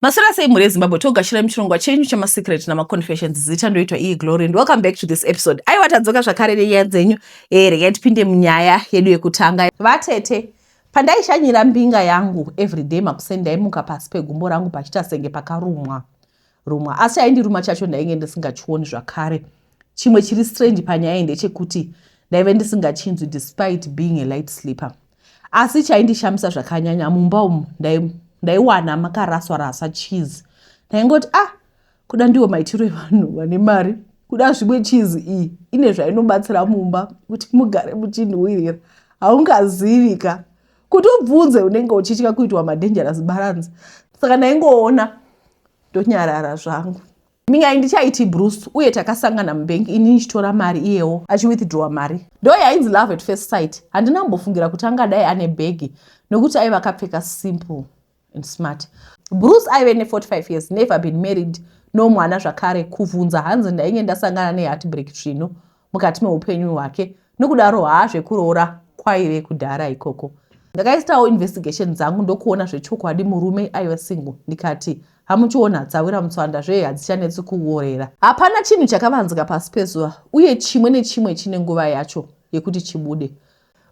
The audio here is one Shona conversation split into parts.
Masora sei muri Zimbabwe togashira muchirongwa chenyu chama-secret nama-confessions zichandoitwa iyi Glory and welcome back to this episode. Aiwa tadzoka zvakare nenyaya dzenyu. Regai tipinde munyaya yedu yekutanga. Vatete, pandaishanyira mbinga yangu everyday makuseni ndaimuka pasi pegumbo rangu pachita senge pakarumwa. Asi chaindiruma chacho ndainge ndisingachioni zvakare. Chimwe chiri strange panyaya iyi ndechekuti ndaive ndisingachinzwi despite being a light sleeper. Asi chaindishamisa zvakanyanya mumba umu ndaiwana makaraswa-raswa cheese. Ndaingoti kuda ndiwo maitiro evanhu vane mari. Kuda zvimwe cheese iyi ine zvainobatsira mumba kuti mugare muchinhuhwirira. Haungazivika. Kuti ubvunze unenge uchitya kuitwa madangerous balance. Saka ndaingoona ndonyarara zvangu. Minga ndichaiti Bruce uye takasangana mubenki ini nichitora mari iyewo achiwithdraw mari. Ndo yainzi love at first sight. Handinambofungira kuti angadai ane bhegi nokuti aiva akapfeka simple and smart. Bruce aive ne45 years, never been married, no mwana zvakare. Kuvunza hanzi ndainge ndasangana neheartbreak zvino mukati meupenyu hwake. Nokudaro haazvekuroora kwaive kudhara ikoko. Ndakaitawo investigation dzangu ndokuona zvechokwadi murume aiva single. Ndikati hamuchiona dzawira mutswanda zve hadzichanetsi kuorera. Hapana chinhu chakavanzika pasi pezuva uye chimwe nechimwe chine nguva yacho yekuti chibude.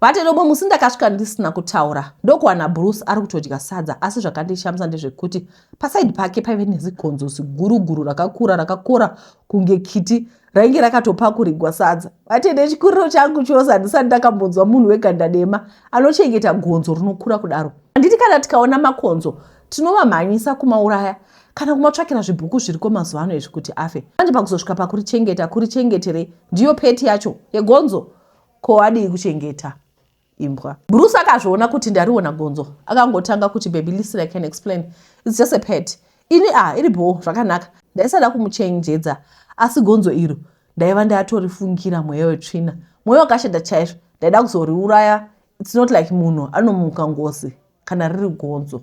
Vaterobo musi ndakasvika ndisina kutaura ndokuwana Bruce ari kutodya sadza, asi zvakandishamisa ndezvekuti pasaidi pake paive nezigonzo ziguruguru rakakura kunge kiti rainge rakatopakurirwa sadza. Vatende chikuriro changu chose handisati ndakambonzwa munhu weganda dema anochengeta gonzo rinokura kudaro. Handiti kana tikaona makonzo tinomamhanyisa kumauraya kana kumatsvakira zvibhuku zviriko mazuva ano ezvikuti afe. Manje pakuzosvika pakurichengeta, kurichengetere ndiyo peti yacho yegonzo. Ko adii kuchengeta imbwa. Bruce akazviona kuti ndariona gonzo. Akangotanga kuti baby listen, I can explain. It's just a pet. Ini iri bo zvakanaka. Ndaisada kumuchenjedza. Asi gonzo iro ndaiva ndatorifungira mweya wetsvina. Mweya wakashata chaizvo. Ndaida kuzoriuraya. It's not like munhu anomuka ngozi kana riri gonzo.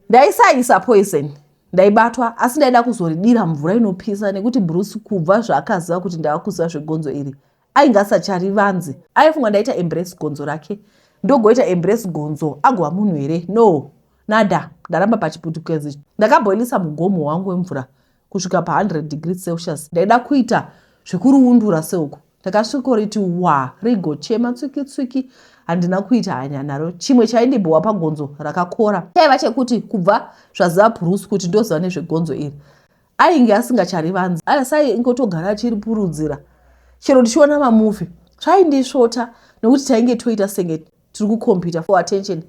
Ndaisaisa poison. Ndaibatwa asi ndaida kuzoridira mvura inopisa nekuti Bruce kubva zvaakaziva kuti ndava kuziva zvegonzo iri ainga sacharivanzi. Aifunga ndaita embrace gonzo rake. Ndogoita embrace gonzo agova munhu here? No, nada. Ndaramba pachiputukezi. Ndakaboilisa mugomo wangu wemvura kusvika pa100 degrees Celsius. Ndaida kuita zvekuruundura seuku. Ndakasvikoriti rigochema tswiki. Handina kuita hanya naro. Chimwe chaindibhowa pagonzo rakakora chaiva chekuti kubva zvaziva Bruce kuti ndoziva nezvegonzo iri ainge asingacharivanzi. Asi ingotogara achiripurudzira. Chero ndichiona mamuvi zvaindisvota nokuti tainge toita senge tiri kukompita for attention.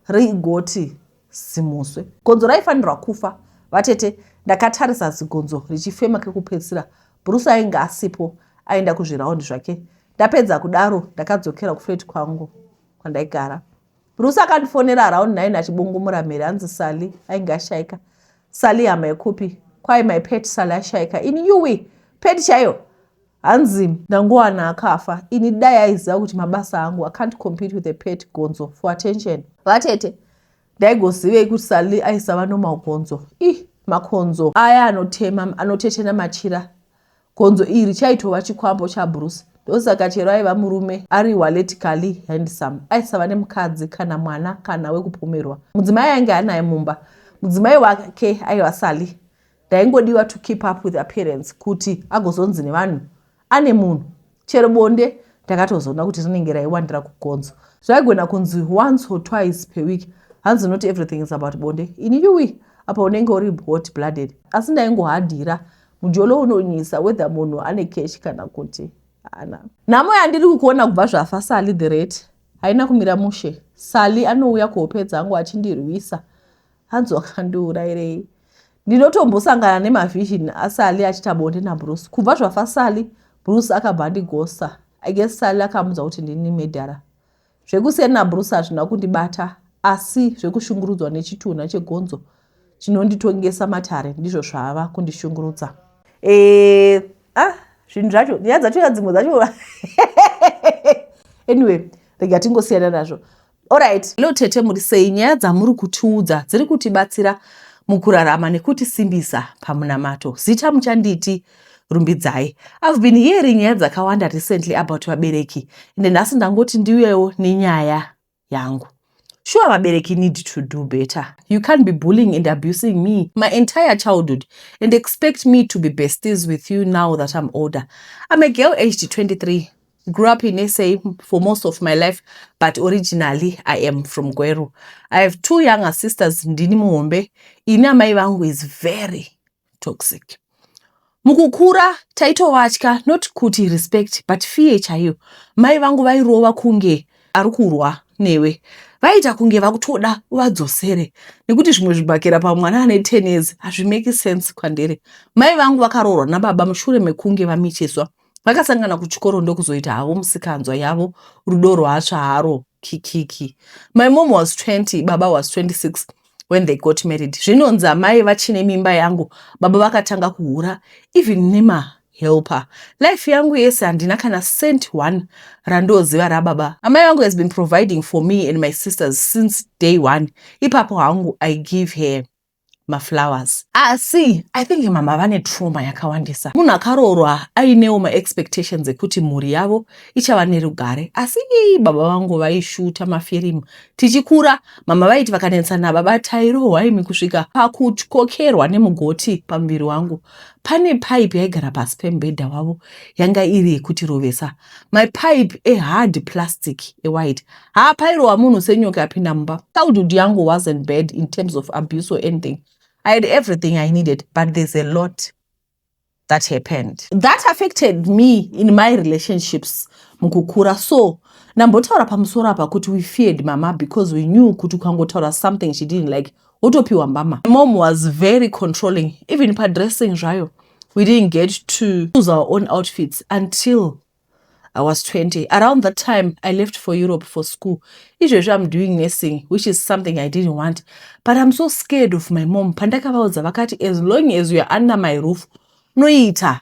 Rigoti simuswe. Gonzo raifanirwa kufa. Vatete, ndakatarisa zigonzo richifema kekupedzisira. Bruce ainge asipo, aenda kuzviraundi zvake. Ndapedza kudaro ndakadzokera kuflat kwangu kwandaigara. Bruce akandifonera around 9 achibongomora mhere anzi Sally ainge ashaika. Sally hama yekupi? Kwai my pet Sally ashaika. Ini yuwi pet chayo hanzi ndangowana akafa. Ini dai aiziva kuti mabasa angu I can't compete with a pet gonzo for attention. Vatete, ndaigozivei kuti Sally aisava nomagonzo. Makonzo aya anotetena machira. Gonzo iri chaitova chikwambo chaBruce. Ndosaka chero aiva murume ari walletically handsome aisava nemukadzi kana mwana kana wekupomerwa. Mudzimai ainge anaye mumba. Mudzimai wake aiva Sally. Ndaingodiwa to keep up with appearance kuti agozonzi nevanhu ane munhu. Chero bonde ndakatozoona kuti rinenge raiwandira kugonzo. Zvaigona kunzi once or twice per week. Hanzi not everything is about bonde. Ini yuwi apa unenge uri hot blooded. Asi ndaingohadhira mujolo unonyisa whether munhu ane cash kana kuti ana. Namo yandiri kukuona kubva zvafa Sally the rate haina kumira mushe. Sally anouya kuhope dzangu achindirwisa. Hanzi wakandiurayirei. Ndinotombosangana nemavision aSally achita bonde naBruce. Kubva zvafa Sally, Bruce akabva andigosa. I guess Sally akamuudza kuti ndini medhara. Zvekusiyana naBruce hazvina kundibata, asi zvekushungurudzwa nechitunha chegonzo chinonditongesa matare ndizvo zvava kundishungurudza. Zvinhu zvacho nyaya dzacho dzimwe dzacho anyway, rega tingosiyana nazvo. Alright, leo tete muri sei? Nyaya dzamuri kutiudza dziri kutibatsira mukurarama nekutisimbisa pamunamato. Zita muchanditi rumbidzai. I've been hearing nyaya dzakawanda recently about vabereki. Ende nhasi ndangoti ndiuyewo nenyaya yangu. Sure, vabereki need to do better. You can't be bullying and abusing me my entire childhood and expect me to be besties with you now that I'm older. I'm a girl aged 23. Grew up in SA for most of my life, but originally I am from Gweru. I have 2 younger sisters, Ndini Muhombe. Ina mai vangu is very toxic. Mukukura taitowatya, not kuti respect, but fear chaiyo. Mai vangu vairova kunge arikurwa newe. Vaita kunge vakutoda vadzosere. Nekuti zvimwe zvibhakera pamwana ane 10 years hazvimeki sense kwandiri. Mai vangu vakaroorwa nababa mushure mekunge vamichiswa. Vakasangana kuchikoro ndokuzoita havo musikanzwa yavo rudo rwatsva haro kikiki. My mom was 20, baba was 26 when they got married. Zvinonzi amai vachine mimba yangu, baba vakatanga kuhura, even nema helper. Life yangu yese handina kana cent 1 randoziva rababa. Amai vangu has been providing for me and my sisters since day 1. Ipapo hangu I give her my flowers. See, I think mama vane trauma yakawandisa. Munhu akaroorwa ainewo ma expectations ekuti mhuri yavo ichava nerugare. Asi baba vangu vaishuta mafirimu. Tichikura mama vaiti vakanetsana baba tairohwa imi kusvika pakutyokerwa nemugoti pamuviri wangu. Pane pipe yaigara pasi pemubhedha wavo yanga iri yekutirovesa. My pipe a hard plastic a white. Pairohwa munhu senyoka yapinda mumba. Childhood yangu wasn't bad in terms of abuse or anything. I had everything I needed, but there's a lot that happened. That affected me in my relationships, mukukura. So, nambotaura pamusoro apa kuti we feared mama because we knew kuti ukangotaura something she didn't like, otopiwa mama. My mom was very controlling, even pa dressing zvayo. We didn't get to choose our own outfits until I was 20. Around that time, I left for Europe for school. Usually I'm doing nursing, which is something I didn't want. But I'm so scared of my mom. Pandakavaudza vakati, as long as you are under my roof, noita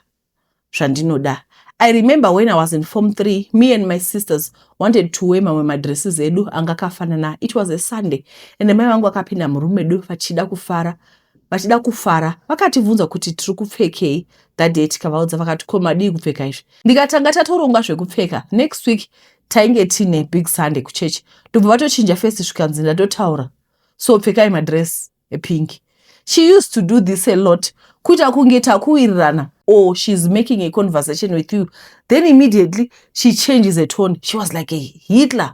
zvandinoda. I remember when I was in Form 3, me and my sisters wanted to wear my dresses edu angakafanana. It was a Sunday. And mai vangu vakapinda murume edu vachida kufara. Vakativunza kuti tiri kupfekei. That day tikavaudza vakati ko madii kupfeka izvi. Ndikatanga tatorongwa zvekupfeka. Next week tainge tine big Sunday kuchechi. Ndobva vatochinja face zvikanzi ndatotaura. So pfekai madress epink. She used to do this a lot. Kuita kunge takuwirirana. Or she's making a conversation with you. Then immediately she changes her tone. She was like a Hitler.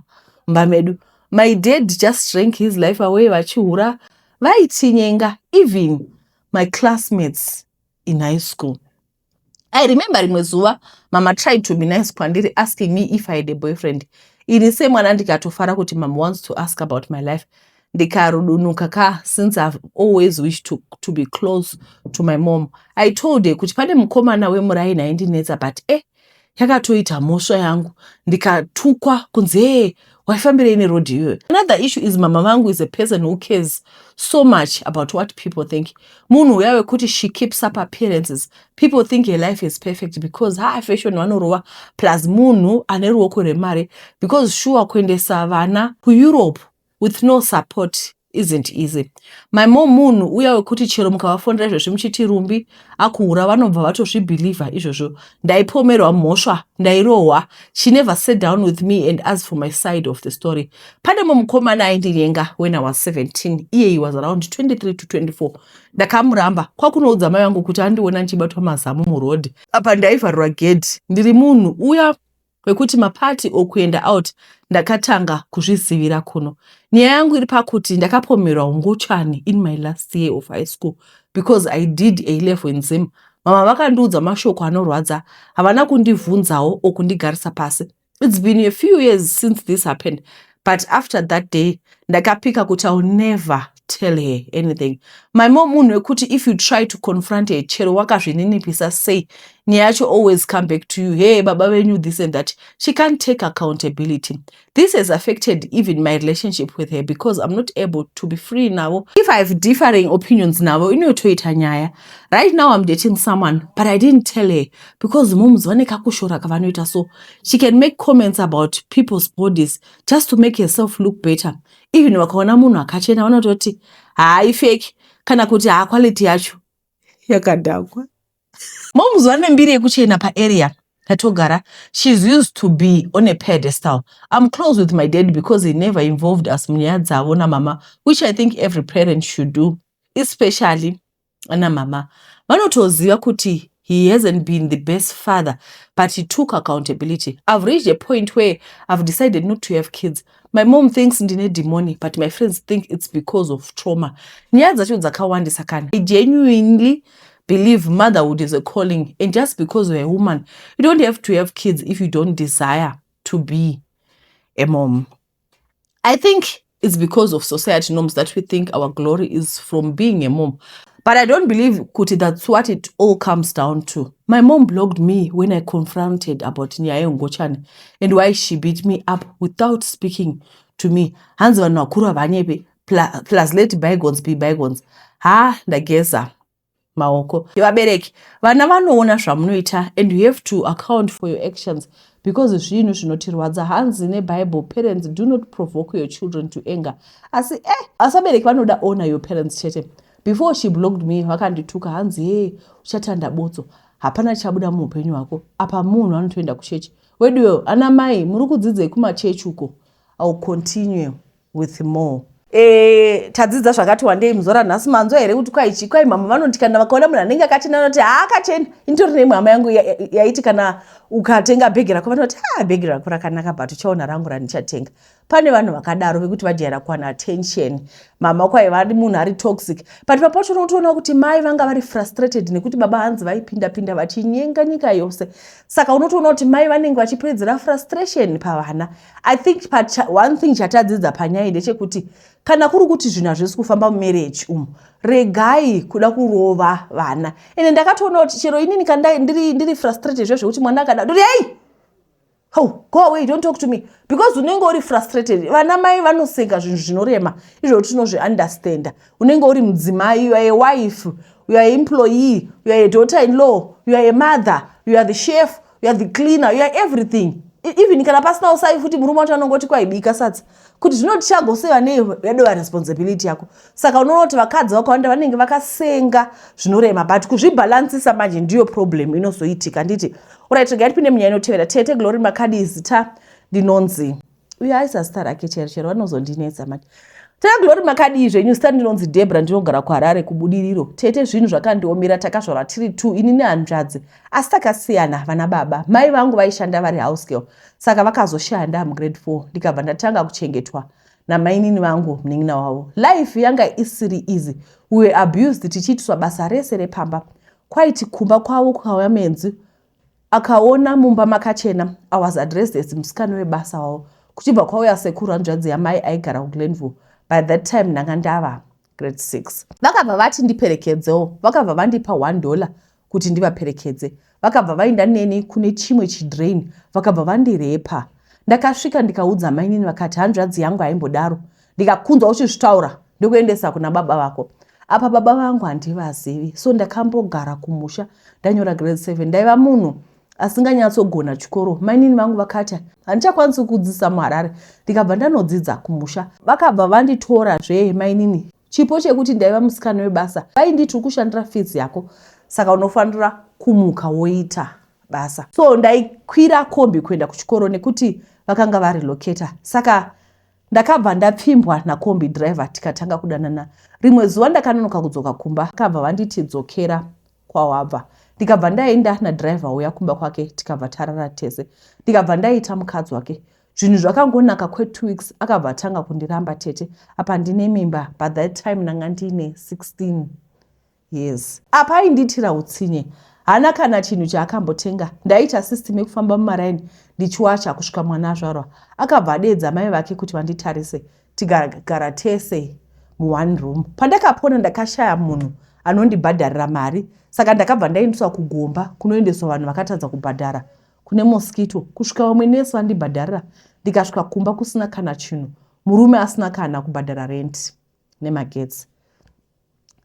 Mbamedu. My dad just drank his life away vachihura. Vaitinyenga. Even my classmates in high school. I remember rimwe zuva mama tried to be nice kwandiri, asking me if I had a boyfriend. Ini semwana ndikatofara kuti mama wants to ask about my life. Ndikarudunuka since I've always wished to be close to my mom. I told her kuti pane mukomana wemurai naindinetsa, but yakatoita mhosva yangu. Ndikatukwa kunzi waifambire ine road iyoyo. Another issue is mama vangu is a person who cares so much about what people think. Munhu yawe kuti she keeps up appearances. People think her life is perfect because fashion vanorova plus munhu ane ruoko remare, because sure kuendesa vana kuEurope with no support isn't easy. My mom munhu uya wekuti chero mukavafondera izvozvi muchiti rumbi akuhura vanobva vatozvibhilivha izvozvo. Ndaipomerwa mhosva, ndairohwa. She never sat down with me and asked for my side of the story. Pane mukomana aindinyenga when I was 17. He was around 23 to 24. Ndakamuramba. Kwakunoudza mai vangu kuti andiona ndichibatwa mazamu muroad. Apa ndaivharwa gate. Ndiri munhu uya wekuti mapati okuenda out ndakatanga kuzvizivira kuno. Nyaya yangu iri pakuti ndakapomerwa ungochani in my last year of high school because I did A level in Zim. Mama vakandiudza mashoko anorwadza, havana kundibvunzawo okundigarisa pasi. It's been a few years since this happened, but after that day ndakapika kuti I'll never tell her anything. My mom munhu wekuti if you try to confront her chero wakazvininipisa say, nyaya yacho always come back to you. Hey, baba venyu this and that. She can't take accountability. This has affected even my relationship with her because I'm not able to be free now. If I have differing opinions now, inotoita nyaya. Right now I'm dating someone, but I didn't tell her because moms vane kakushora kavanoita, so she can make comments about people's bodies just to make herself look better. Even wakaona munhu akachena vanototi hai fake kana kuti quality yacho yakadhakwa. Moms vane mbiri yekuchena pa area. Katogara, she's used to be on a pedestal. I'm close with my dad because he never involved us mnyadzavo mama, which I think every parent should do, especially ana mama. Vanotoziva kuti he hasn't been the best father, but he took accountability. I've reached a point where I've decided not to have kids. My mom thinks ndine demoni, but my friends think it's because of trauma. Nyaya dzacho dzakawandisa kana. I genuinely believe motherhood is a calling, and just because you're a woman, you don't have to have kids if you don't desire to be a mom. I think it's because of society norms that we think our glory is from being a mom. But I don't believe, Kuti, that's what it all comes down to. My mom blocked me when I confronted about Nyaye Ngochane and why she beat me up without speaking to me. Hands on Nakura Vanyepe, plus let bygones be bygones. Ndageza maoko. Vabereki, vana vanoona zvamunoita, and you have to account for your actions. Because zvinhu zvinotirwadza hanzi neBible, parents, do not provoke your children to anger. Asi asabereki vanoda honor your parents chete. Before she blocked me, vakandituka hanzi hey, uchatanda botso. Hapana chabuda muupenyu wako. Apa munhu anotoenda kuchechi. Weduyo, ana mai, muri kudzidza kumachechi uko. I'll continue with more. Tadzidza zvakati wandei muzora nhasi manzwa here kuti kwai mama vanoti kana vakaona munhu anenge akachena vanoti akachena. Indori nemhama yangu yaiti kana ukatenga bhegi rako vanoti bhegi rako rakanaka but uchaona rangu randichatenga. Pane vanhu vakadaro vekuti vajaira kuwana attention. Mama kwai vari munhu ari toxic. But papacho unotoona kuti mai vanga vari frustrated nekuti baba hanzi vaipinda vachinyenga nyika yose. Saka unotoona kuti mai vanenge vachipedzera frustration pavana. I think one thing chatadzidza panyaya ndechekuti kana kuri kuti zvinhu hazvisi kufamba mumarriage regai kuda kurova vana. Ende ndakatoona kuti chero inini kana ndiri frustrated zvekuti mwana akada ndoti hey, go away, don't talk to me. Because unenge uri frustrated. Vana mai vanosenga zvinhu zvinorema. Izvo tinozviunderstanda. Unenge uri mudzimai, you are a wife, you are an employee, you are a daughter-in-law, you are a mother, you are the chef, you are the cleaner, you are everything. Even kana pasina usai futi murume wacho anongoti kwaibika sadza. Kuti zvinoti chagoseva neyedo responsibility yako. Saka unoona kuti vakadzi vakawanda vanenge vakasenga zvinorema, but kuzvibalansisa manje ndiyo problem inozoitika. Nditi alright, ngaitipinde munyaya inotevera. Tete Glory Makadi zita ndinonzi uyo aisa zita rake chero vanozondinetsa manje. Tete Glory Makadi zvenyu zita ndinonzi Debra, ndinogara kuHarare kubudiriro. Tete zvinhu zvakandiomera takazvara tiri 2 ini nehanzvadzi asi takasiyana vana baba. Mai vangu vaishanda vari house girl, saka vakazoshanda mugrade 4 ndikabva ndatanga kuchengetwa namainini vangu munin'ina wavo. Life yanga isiri easy. We were abused tichiitwa basa rese repamba. Kwaiti kumba kwavo kukauya menzi akaona mumba makachena. I was addressed as musikana webasa wavo. Kuchibva kwauya sekuru hanzvadzi yamai aigara kuGlenville. By that time ndanga ndava grade 6. Vakabva vati ndiperekedzewo. Vakabva vandipa $1 kuti ndivaperekedze. Vakabva vaenda neni kune chimwe chidrain. Vakabva vandirepa. Ndakasvika ndikaudza mainini vakati hanzvadzi yangu haimbodaro. Ndikakunzwa uchizvitaura ndokuendesa kuna baba vako. Apa baba vangu handivazivi. So ndakambogara kumusha. Ndanyora grade 7. Ndaiva munhu asinganyatsogona chikoro. Mainini vangu vakati handichakwanisi kudzidzisa muHarare. Ndikabva ndanodzidza kumusha. Vakabva vanditora mainini chipo chekuti ndaiva musikana webasa. Vainditi kushandira fees yako, saka unofanira kumuka woita basa. So ndaikwira kombi kuenda kuchikoro nekuti vakanga varilocata. Saka ndakabva ndapfimbwa nakombi driver tikatanga kudanana. Rimwe zuva ndakanonoka kudzoka kumba, vakabva vanditi dzokera kwawabva. Ndikabva ndaenda nadriver uya kumba kwake, tikabva tarara tese. Ndikabva ndaita mukadzi wake. Zvinhu zvakangonaka kwe2 weeks akabva atanga kundiramba tete. Apa ndine mimba. By that time ndanga ndine 16 years. Apa ainditira utsinye. Hana kana chinhu chaakambotenga. Ndaita system yekufamba mumaraini ndichiwacha kusvika mwana azvarwa. Akabva adedza mai vake kuti vanditarise. Tigara tese mu1 room. Pandakapona ndakashaya munhu anondibhadharira mari. Saka ndakabva ndaendeswa kugomba kunoendeswa vanhu vakatadza kubhadhara. Kune mosquito kusvika vamwe nesi vandibhadharira. Ndikasvika kumba kusina kana chinhu. Murume asina kana kubhadhara rent nemagetsi.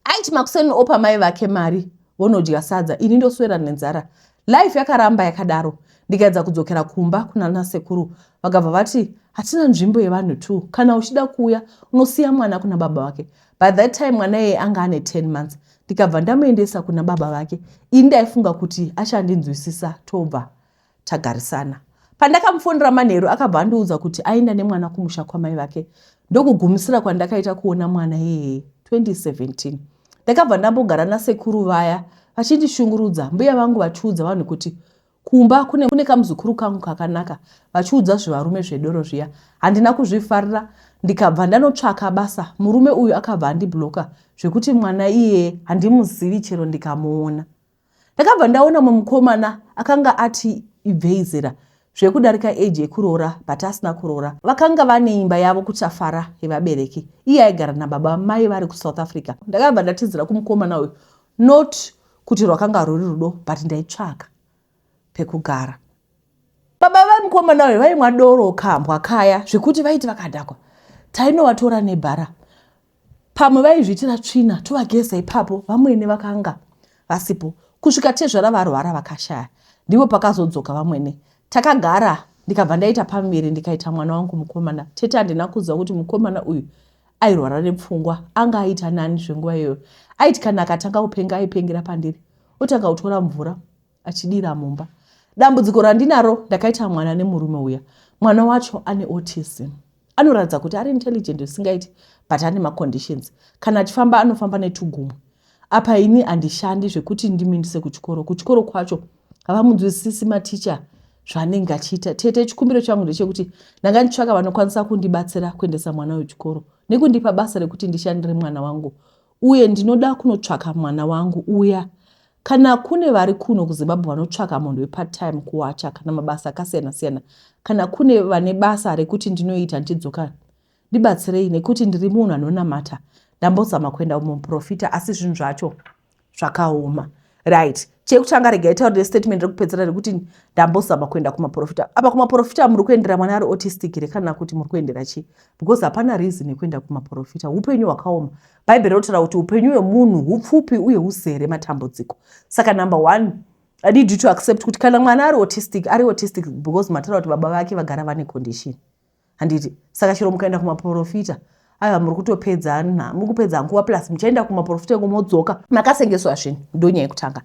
Aiti makuseni opa mai vake mari vonodya sadza, ini ndoswera nenzara. Life yakaramba yakadaro. Ndikaedza kudzokera kumba kuna sekuru. Vakabva vati hatina nzvimbo yevanhu 2. Kana uchida kuuya unosiya mwana kuna baba vake. By that time mwana yeye anga ane 10 months. Ndikabva ndamuendesa kuna baba vake. Ini ndaifunga kuti achandinzwisisa tobva tagarisana. Pandakamufonera manheru akabva andiudza kuti aenda nemwana kumusha kwamai vake. Ndokugumisira kwandakaita kuona mwana 2017. Ndakabva ndambogara nasekuru vaya vachindishungurudza, mbuya vangu vachiudza vanhu kuti kumba kune kamuzukuru kangu kakanaka, vachiudza zvivarume zvedoro zviya. Handina kuzvifarira, ndikabva ndanotsvaka basa. Murume uyu akabva andibloka zvekuti mwana handimuzivi chero ndikamuona. Ndakabva ndaona mukomana akanga ati ibvei zera zvekudarika age yekuroora, but asina kuroora. Vakanga vane imba yavo kuchafara yevabereki. Iye aigara nababa mai vari kuSouth Africa. Ndakabva ndatizira kumukomana uyu, not kuti rwakanga ruri rudo, but ndaitsvaka pekugara. Baba vamukomana uyu vaimwa doro kambwa kaya zvekuti vaiti vakadhakwa, tainovatora nebhara. Pamwe vaizvitira tsvina tovageza ipapo, vamwene vakanga vasipo. Kusvika tezvara varwara vakashaya, ndipo pakazodzoka vamwene. Takagara, ndikabva ndaita pamiri, ndikaita mwana wangu mukomana. Tete handina kuziva kuti mukomana uyu airwara nepfungwa, anga aita nani zvenguva iyoyo. Aiti kana akatanga kupenga aipengera pandiri, otanga kutora mvura achidira mumba. Dambudziko randinaro, ndakaita mwana nemurume uya. Mwana wacho ane autism. Anoratidza kuti ari intelligent usingaiti, but ane maconditions. Kana achifamba anofamba netugumwe. Apa ini handishandi zvekuti ndimindise kuchikoro. Kuchikoro kwacho havamunzwisisi maticha zvanenge achiita. Tete chikumbiro changu ndechekuti ndanga nditsvaka vanokwanisa kundibatsira kuendesa mwana wechikoro nekundipa basa rekuti ndishandire mwana wangu. Uye ndinoda kunotsvaka mwana wangu uya. Kana kune vari kuno kuZimbabwe vanotsvaka munhu wepart time kuwacha kana mabasa akasiyana siyana, kana kune vane basa rekuti ndinoita ndidzoka, ndibatsirei nekuti ndiri munhu anonamata. Ndambozama kuenda kumuprofita asi zvinhu zvacho zvakaoma. Right. Chekutanga regai taurire statement rekupedzera rekuti ndambozama kuenda kumaprofita. Apa kumaprofita muri kuendera mwana ari autistic here kana kuti muri kuendera chi? Because hapana reason yekuenda kumaprofita. Upenyu hwakaoma. Bhaibheri rotaura kuti upenyu hwemunhu hupfupi uye huzere matambudziko. Saka number 1, I need you to accept kuti kana mwana ari autistic because mataura kuti baba vake vagara vane condition. Handiti. Saka chero mukaenda kumaprofita, aiwa muri kutopedzana, muri kupedza nguva plus muchaenda kumaprofita kumodzoka. Makasengeswa zvinhu. Ndonya yekutanga.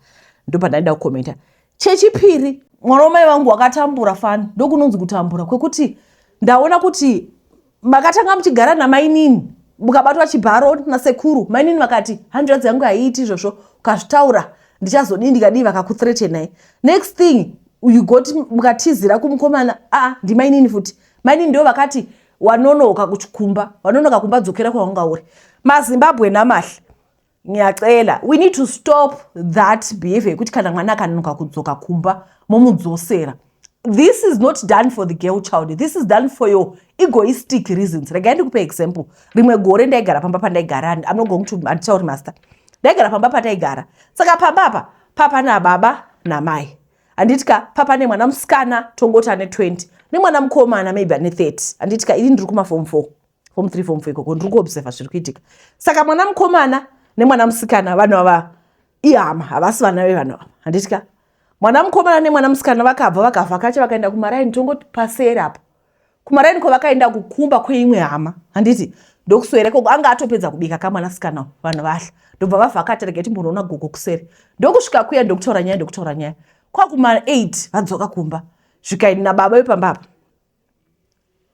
Ndopandaenda kukomenta. Chechipiri, mwana wamai vangu wakatambura fani. Ndokunonzi kutambura kwekuti ndaona kuti makatanga muchigara namai nini, mukabatwa chibharo nasekuru. Mai nini vakati hanzvadzi yangu haiiti izvozvo, ukazvitaura ndichazodii ndikadii, vakakuthreatenai. Next thing you got mukatizira kumukomana, ndimai nini futi. Mai nini ndio vakati wanonoka kuchikumba, wanonoka kumba dzokera kwawanga uri. MaZimbabwe namahle, ngiyacela, we need to stop that behavior kuti kana mwana akanonoka kudzoka kumba momudzosera. This is not done for the girl child. This is done for your egoistic reasons. Regai ndikupe example. Rimwe gore ndaigara pamba pandaigara. I'm not going to tell master. Ndaigara pamba pandaigara. Saka pamba papa na baba na mai. Anditika papa ne mwana musikana tongota ne 20. Ne mwana mukomana maybe ane 30. Anditika ili ndiri kuma form 4. Form 3 form 4 iko ndiri kuobserva zviri kuitika. Saka mwana mukomana ne mwana musikana vanhu ava ihama havasi vana vevanhu ava. Anditika mwana mukomana ne mwana musikana vakabva vakavhakacha vakaenda kumaraini tongoti paseri apo. Kumaraini kwavakaenda kukumba kweimwe hama. Handiti ndokuswera koko anga atopedza kubika kamwana sikana vanhu vahla. Ndobva vavhakacha regeti munoona gogo kuseri. Ndokusvika kuya ndokutora nyaya. Kwakuma 8 vadzoka kumba. Zvikaini nababa wepambapa.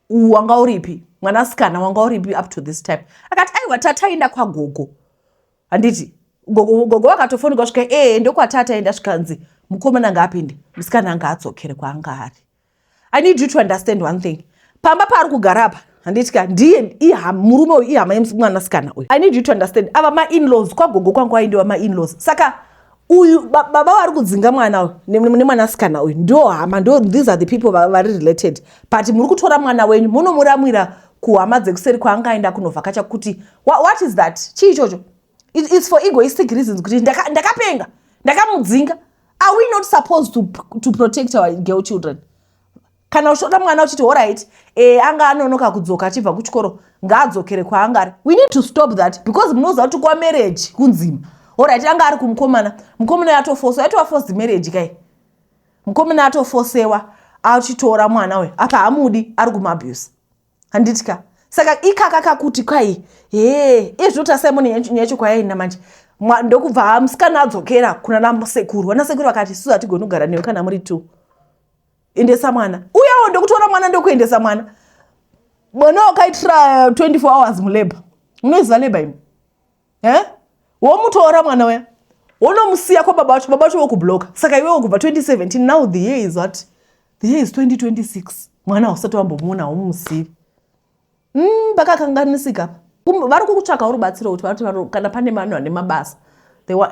Wanga uripi? Mwana sikana wanga uripi up to this time? Akati aiwa tataenda kwa gogo. Handiti gogo wakatofona kusvika ndokwatata enda svikanzi mukomana ngaapinde musikana anga adzokere kwaanga ari. I need you to understand one thing. Pamba pari kugara apa handitika ndiye murume uyu ihama yemwanasikana uyu. I need you to understand ava ma-in-laws kwagogo kwangu aindiwa ma-in-laws. Saka uyu baba vari kudzinga mwana uyu nemwanasikana uyu ndio hama, these are the people vari related. But muri kutora mwana wenyu munomuramwira kuhama dzekuseri kwaanga aenda kunovhakacha kuti what is that? Chii ichocho? It's for egoistic reasons kuti ndakapenga ndakamudzinga. Are we not supposed to protect our girl children? Kana ushoda mwana uchiti alright, anga anonoka kudzoka achibva kuchikoro ngaadzokere kwaanga ari. We need to stop that because munoziva kuti kwa marriage kunzima. Alright, anga ari kumukomana, mukomana yatoforcewa, forced marriage kai. Mukomana yatoforcewa achitora mwana we, apa hamudi ari kumabuse. Handitika. Saka ikaka kuti kai, izvota Simon nyecho kwayaina manje. Ndokubva musikana adzokera kuna nasekuru. Vanasekuru vakati suza tigoni kugara newe kana muri 2. endesa mwana uyawo ndokutora mwana ndokuendesa mwana mwana wakaitira 24 hours muleba unoziva leba imi womutora mwana waya wonomusiya kwababa vacho wokubloka saka iwewo kubva 2017 now the year is what the year is 2026 mwana usati wambomuona haumusivi pakakanganisika vari kukutsvaka urubatsiro kuti kana pane vanhu vane mabasa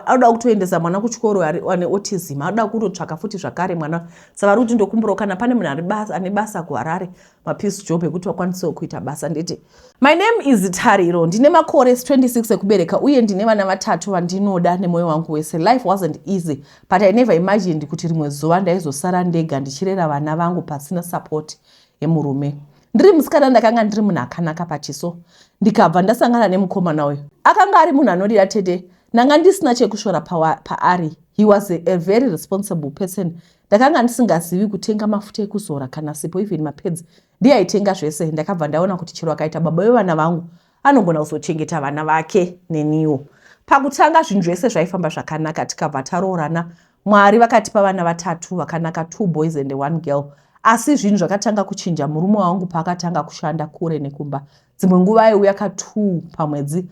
anoda kutoendesa mwana kuchikoro ane autism anoda kutotsvaka futi zvakare mwana savari kuti ndokumburawo kana pane munhu ane basa kuharare mapeace job ekuti vakwanisewo kuita basa ndeti. My name is Tariro. Ndine makore 26 ekubereka uye ndine vana vatatu vandinoda nemwoyo wangu wese. Life wasn't easy but I never imagined kuti rimwe zuva ndaizosara ndega ndichirera vana vangu pasina support yemurume. Ndiri musikana ndakanga ndiri munhu akanaka pachiso ndikabva ndasangana nemukomana uyu akanga ari munhu anodira tete ndanga ndisina chekushora paari. He was a very responsible person. Ndakanga ndisingazivi kutenga mafuta ekuzora kana sipo even mapads ndiye aitenga zvese. Ndakabva ndaona kuti chero akaita baba vevana vangu anogona kuzochengeta vana vake neniwo. Pakutanga zvinhu zvese zvaifamba zvakanaka tikabva taroorana. Mwari vakatipa vana vatatu vakanaka, 2 boys and 1 girl. Asi zvinhu zvakatanga kuchinja murume wangu paakatanga kushanda kure nekumba. Dzimwe nguva aiuya ka2 pamwedzi.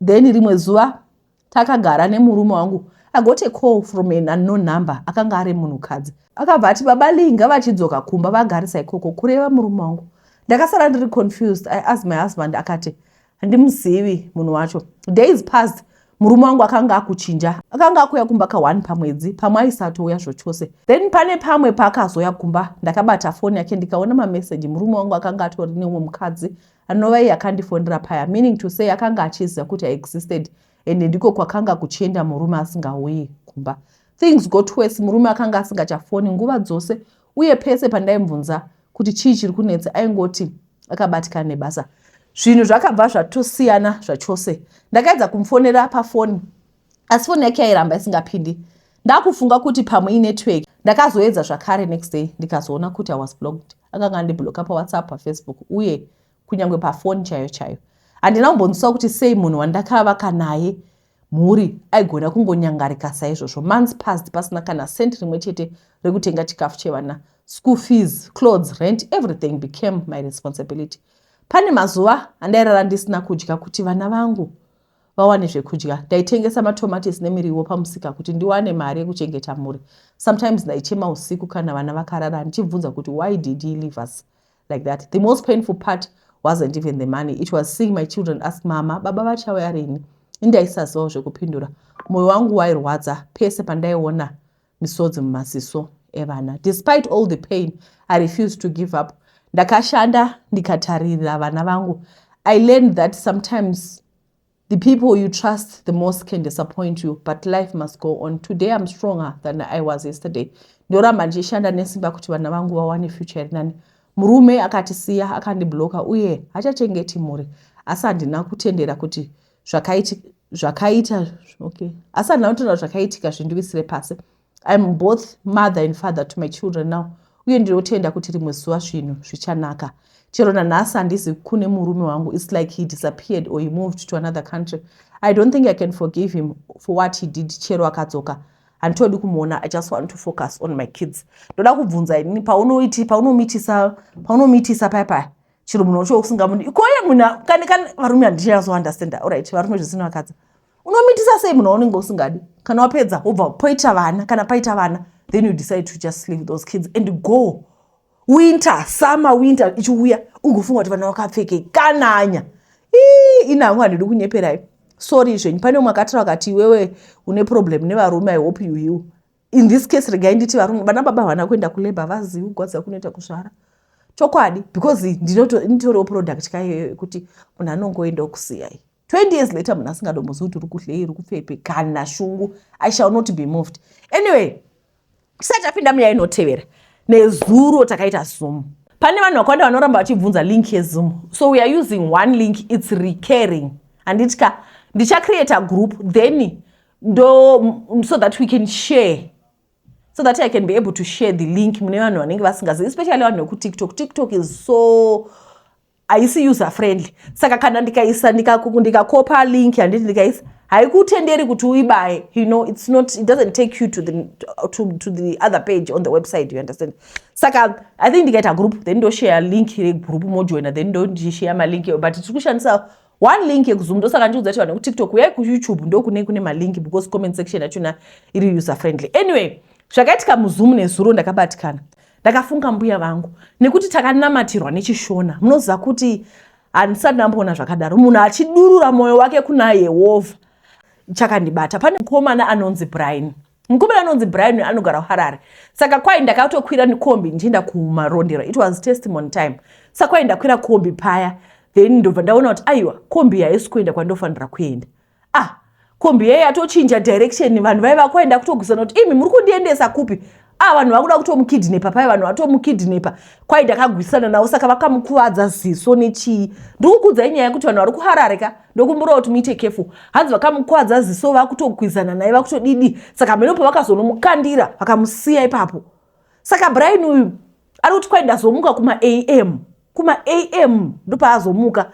Then rimwe zuva takagara nemurume wangu. I got a call from an unknown number. Akanga ari munhukadzi. Akabva ati baba linga vachidzoka kumba vagarisa ikoko kureva murume wangu. Ndakasara ndiri confused. I asked my husband akati handimuzivi munhu wacho. Days passed. Murume wangu akanga akuchinja. Akanga akuya kumba ka1 pamwedzi. Pamwe aisatouya zvachose. Then pane pamwe paakazoya kumba. Ndakabata foni yake ndikaona mamessage. Murume wangu akanga atori nemumwe mukadzi anova iye akandifondera paya. Meaning to say akanga achiziva kuti I existed. And ndiko kwakanga kuchienda murume asingauyi kumba. Things got worse. Murume akanga asingachafoni nguva dzose uye pese pandaimubvunza kuti chii chiri kunetsa aingoti akabatikana nebasa. Zvinhu zvakabva zvatosiyana zvachose. Ndakaedza kumufonera pafoni asi foni yake yairamba isingapindi. Ndakufunga kuti pamwe inetwork. Ndakazoedza zvakare next day ndikazoona kuti I was blocked. Akanga andibloka paWhatsApp, paFacebook uye kunyangwe pafoni chayo. Handina kumbonzwisisa kuti sei munhu wandakavaka naye mhuri aigona kungonyangarika saizvozvo. Months passed pasina kana senti rimwe chete rekutenga chikafu chevana. School fees, clothes, rent, everything became my responsibility. Pane mazuva andairara ndisina kudya kuti vana vangu vawane zvekudya. Ndaitengesa matomatisi nemiriwo pamusika kuti ndiwane mari yekuchengeta mhuri. Sometimes ndaichema usiku kana vana vakarara ndichibvunza kuti why did he leave us like that. The most painful part wasn't even the money. It was seeing my children ask mama, baba vachauya rini? Indaisazivawo zvekupindura. Mwoyo wangu wairwadza pese pandaiona misodzi mumaziso evana. Despite all the pain, I refused to give up. Ndakashanda ndikatarira vana vangu. I learned that sometimes the people you trust the most can disappoint you, but life must go on. Today I'm stronger than I was yesterday. Ndoramba ndichishanda nesimba kuti vana vangu vawane future iri. Murume akatisiya akandibloka uye hachachengeti mhuri. Asi handina kutendera kuti zvakaitika zvindiwisire pasi. I'm both mother and father to my children now. Uye ndinotenda kuti rimwe zuva zvinhu zvichanaka. Chero nanhasi handizi kune murume wangu. It's like he disappeared or he moved to another country. I don't think I can forgive him for what he did. Chero akadzoka. Handitodi kumuona. I just want to focus on my kids. Ndoda kubvunza ini paunomitisa paya. Chiro munhu wacho usingamundi. Ikoye muna kani varume handichazo understand. Alright, varume zvisina vakadzi. Unomitisa sei munhu waunenge usingadi? Kana wapedza wobva poita vana kana paita vana, then you decide to just leave those kids and go. Winter, summer, winter ichiuya ungofunga kuti vana vakapfeke kananya. Inangu handidi kunyeperai. Sorry zvenyu pane umwe akatira akati iwewe une problem nevarume I hope you heal. In this case regai nditi varume vana baba vana kuenda kulabor vazivi kugwadza kunoita kuzvara. Chokwadi because nditoriwo product kai kuti munhu anongoenda kusiyai. 20 years later munhu asingadombozivi kuti uri kudlei uri kupfepe kana shungu. I shall not be moved. Anyway, tisati tapinda munyaya inotevera nezuro takaita Zoom. Pane vanhu vakawanda vanoramba vachibvunza link yeZoom. So we are using one link, it's recurring. Anditika ndicha create a group then so that we can share. So that I can be able to share the link mune vanhu vanenge vasingazivi, especially vanhu veku TikTok. TikTok is so haisi user friendly. Saka kana ndikaisa ndikakopa link handiti ndikaisa haikutenderi kuti uibaye. You know, it doesn't take you to the other page on the website, you understand? Saka I think ndikaita group then ndo share link group mojoina then ndo share ma link, but tikushandisa one link yekuzoom. Ndosaka ndiudza kuti vanhu ku TikTok uyai ku YouTube ndo kune ma link because comment section yachona iri user friendly. Anyway, zvakaitika muZoom nezuro ndakabatikana. Ndakafunga mbuya vangu nekuti takanamatirwa nechishona. Munoziva kuti handisati ndamboona zvakadaro. Munhu achidurura moyo wake kuna Yehovha. Chakandibata. Pane mukomana anonzi Brian. Mukomana anonzi Brian anogara kuHarare. Saka kwai ndakatokwira nekombi ndichienda kumarondera. It was testimony time. Saka kwai ndakwira kombi paya. Then ndobva ndaona kuti aiwa kombi haisi kuenda kwandofanira kuenda. Kombi yeye atochinja direction. Vanhu vaiva kuenda kutoguzana kuti imi muri kundiendesa kupi? Vanhu vakuda kutomukidhinepa paya, vanhu vatomukidhinepa. Kwai ndakagwisana navo saka vakamukuvadza ziso nechii. Ndikuudza inyaya yekuti vanhu vari kuHarare ka ndokumbura kuti muite careful. Hanzi vakamukuvadza ziso vakutogwisana naye vakutodidi. Saka menopo vakazonomukandira vakamusiya ipapo. Saka Brian uyu ari kuti kwai ndazomuka kuma AM ndopaazomuka.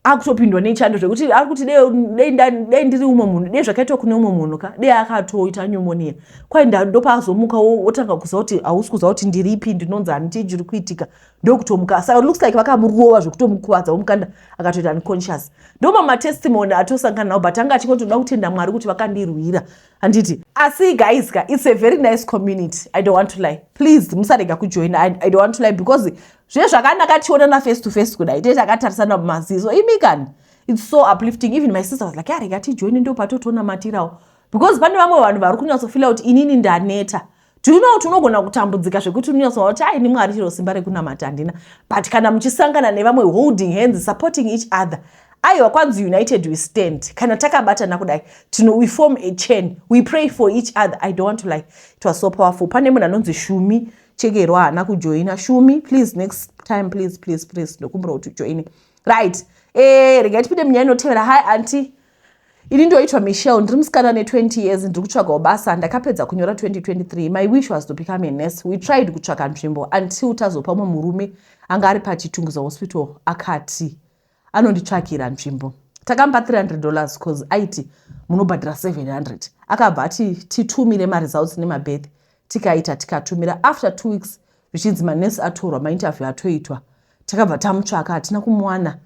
Akutopindwa nechando zvekuti ari kuti dei ndiri umwe munhu, dei zvakaitwa kune umwe munhu ka, dei akatoita pneumonia. Kwai ndopaazomuka wotanga kuziva kuti hausi kuziva kuti ndiripi, ndinonzi handiti zviri kuitika, ndokutomuka. Saka looks like vakamurova zvekutomukuvadza vomukanda akatoita unconscious. Ndoma testimony atosangana nawo, but anga achingotoda kutenda Mwari kuti vakandirwira. Handiti asi guys ka, it's a very nice community. I don't want to lie. Please musarega kujoin. I don't want to lie because zvakanaka tionana face to face kudai takatarisana mumaziso imikani. It's so uplifting. Even my sister was like, rega tijoin ndo patotonamatirawo, because pane vamwe vanhu vari kunyatsofila kuti inini ndaneta. Do you know kuti unogona kutambudzika zvekuti unyatsoona kuti ini Mwari chiro simba rekunamata handina, but kana muchisangana nevamwe holding hands, supporting each other, aiwa kwanzi united we stand. Kana takabatana kudai we form a chain, we pray for each other. I don't want to lie, it was so powerful. Pane munhu anonzi Shumi Chegerwa haana kujoina. Shumi, please next time, please ndokumbura kuti ujoine. Right. Regai tipinde munyaya inotevera. Hi auntie, ini ndoitwa Michelle, ndiri musikana ne20 years, ndiri kutsvaga basa. Ndakapedza kunyora 2023. My wish was to become a nurse. We tried kutsvaga nzvimbo until tazopa mumwe murume anga ari paChitunguza hospital akati anonditsvakira nzvimbo. Takamupa $300 because aiti munobhadhira 700. Akabva ati titumire maresults nemabirth. Tikaita tikatumira. After 2 weeks zvichinzi manesi atorwa, mainterview atoitwa, takabva tamutsvaka hatina kumuwana.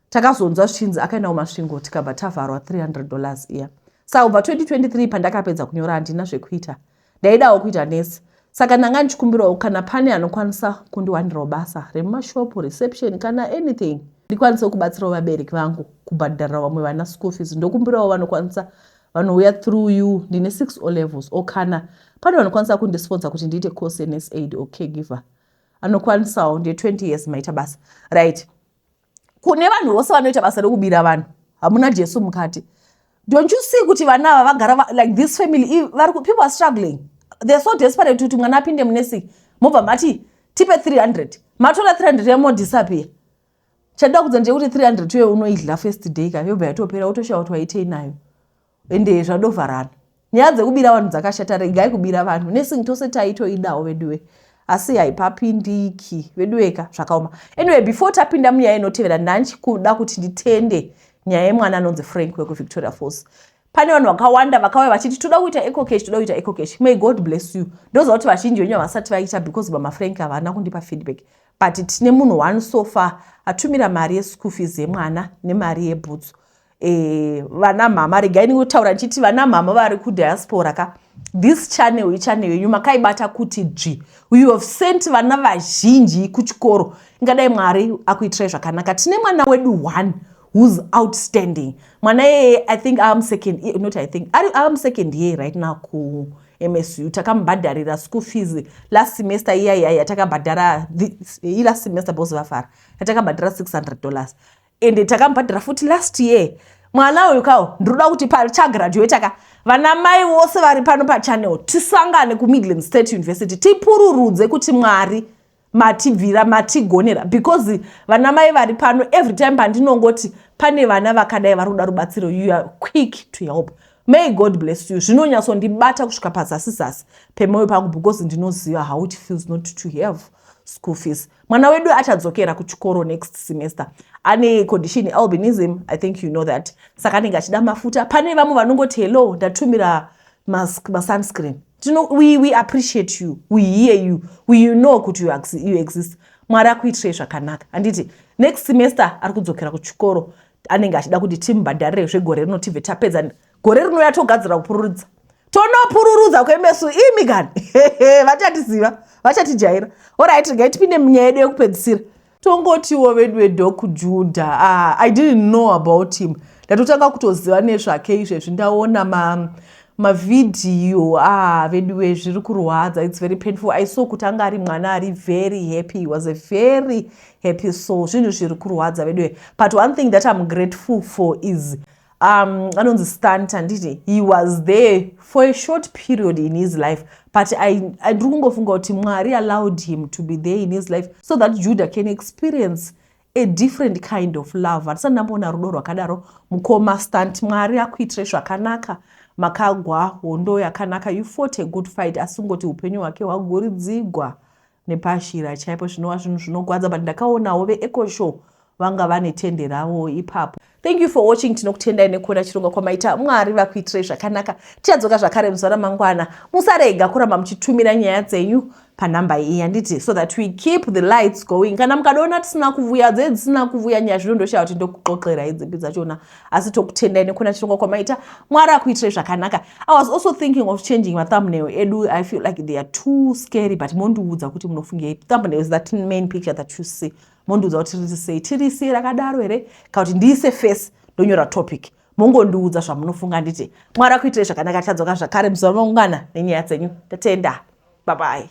Takazonzwa zvichinzi akaenda kumasvingo, tikabva tavharwa $300 iya. Saka kubva 2023 pandakapedza kunyora handina zvekuita, ndaidawo kuita nesi. Saka ndanga ndichikumbirawo kana pane anokwanisa kundiwanirawo basa remumashopu, reception kana anything, ndikwanise kubatsirawo vabereki vangu kubhadharira vamwe vana school fees. Ndokumbirawo vanokwanisa, vanouya through you, ndine 6 O levels, okana pane vanokwanisa kundisponsor kuti ndiite course nurse aid or caregiver, anokwanisawo. Ndiye 20 years maita basa. Right. Kune vanhu vose vanoita basa rekubira vanhu, hamuna Jesu mukati. Don't you see kuti vana ava vagara like this family, people are struggling. They're so desperate kuti mwana apinde munursing. Mobva mati tipe 300. Matora 300 yamo disappear. Chada kudza nje kuti 300 uye unoidla first day ka yobva yatopera utoshaya kuti waitei nayo. Ende zvadovharana. Nyaya dzekubira vanhu dzakashata. Regai kubira vanhu. Nursing tose taitoidawo veduwe, asi haipapindiki veduweka zvakaoma. Anyway, before tapinda munyaya inotevera, ndanchikuda kuti nditende nyaya yemwana anonzi Frank wekuVictoria Falls. Pane vanhu vakawanda vakauya vachiti toda kuita eco cash. May God bless you. Ndoziva kuti vazhinji venyu havasati vaita because maFrank havana kundipa feedback. But tine munhu one so far atumira mari yeschool fees yemwana nemari yebhutsu. Vana mama, regai ndikutaura ndichiti vana mama vari kudiaspora ka, this channel yenyu makaibata kuti dzvi. You have sent vana vazhinji kuchikoro. Ingadai Mwari akuitirai zvakanaka. Tine mwana wedu 1 who's outstanding. Mwana I think I'm second year right now ku MSU. Takamubhadharira school fees last semester iya takabhadhara last semester boss vafara. Takabhadhara $600. And takamubhadhara futi last year. Mwana uyu kawo ndinoda kuti pachagraduate ka vana mai vose vari pano pachannel tisangane kuMidlands State University tipururudze kuti Mwari matibvira matigonera, because vana mai vari pano every time pandinongoti pane vana vakadai vari kuda rubatsiro, you are quick to help. May God bless you. Zvinonyatsondibata kusvika pazasi-zasi pemoyo pangu because ndinoziva how it feels not to have school fees. Mwana wedu achadzokera kuchikoro next semester. Ane condition albinism, I think you know that. Saka anenge achida mafuta. Pane vamwe vanongoti hello ndatumira sunscreen. You know, we appreciate you. We hear you. We know kuti you exist. Mwari akuitire zvakanaka. Anditi next semester ari kudzokera kuchikoro anenge achida kuti timubhadharire zvegore rino tibve tapedza. Gore rino yatogadzira kupururudza. Tonopururudza kwemesu imigani. Vachatiziva, vachatijaira. Alright, regai tipinde munyaya yedu yekupedzisira. Tongotiwo vedu veDoc Judah. I didn't know about him. Ndatotanga kutoziva nezvake izvezvi ndaona mavidhiyo vedu vezviri kurwadza. It's very painful. I saw kuti anga ari mwana ari very happy. He was a very happy soul. Zvinhu zviri kurwadza vedu. But one thing that I'm grateful for is anonzi stunt anditi he was there for a short period in his life, but I ndiri kungofunga kuti Mwari allowed him to be there in his life so that Judah can experience a different kind of love. Handisati ndamboona rudo rwakadaro. Mukoma stunt, Mwari akuitire zvakanaka, makagwa hondo yakanaka, you fought a good fight. Asi kungoti upenyu hwake hwagoridzigwa nepashira chaipo, zvinova zvinhu zvinogwadza. But ndakaonawo veEcho Show vanga vane tende ravo ipapo. Thank you for watching. Tinokutendai nekuona chirongwa kwamaita. Mwari vakuitire zvakanaka. Tichadzoka zvakare muzuva ramangwana. Musarega kuramba muchitumira nyaya dzenyu panhamba iyi handiti, so that we keep the lights going. Kana mukadaona tisina kuvuya dzisina kuvuya nyaya zvinondoshawa kuti ndokuxoxera idzipi dzachona, asi tokutendai nekuona chirongwa kwamaita. Mwari akuitire zvakanaka. I was also thinking of changing my thumbnail edu. I feel like they are too scary, but mondiudza kuti munofungei. Thumbnail is that main picture that you see. Mondiudza kuti tirise rakadaro here kana kuti ndiise face ndonyora topic. Mongondiudza zvamunofunga nditi. Mwari akuitire zvakanaka. Tichadzoka zvakare muzuva ramangwana nenyaya dzenyu. Tatenda. Bye bye.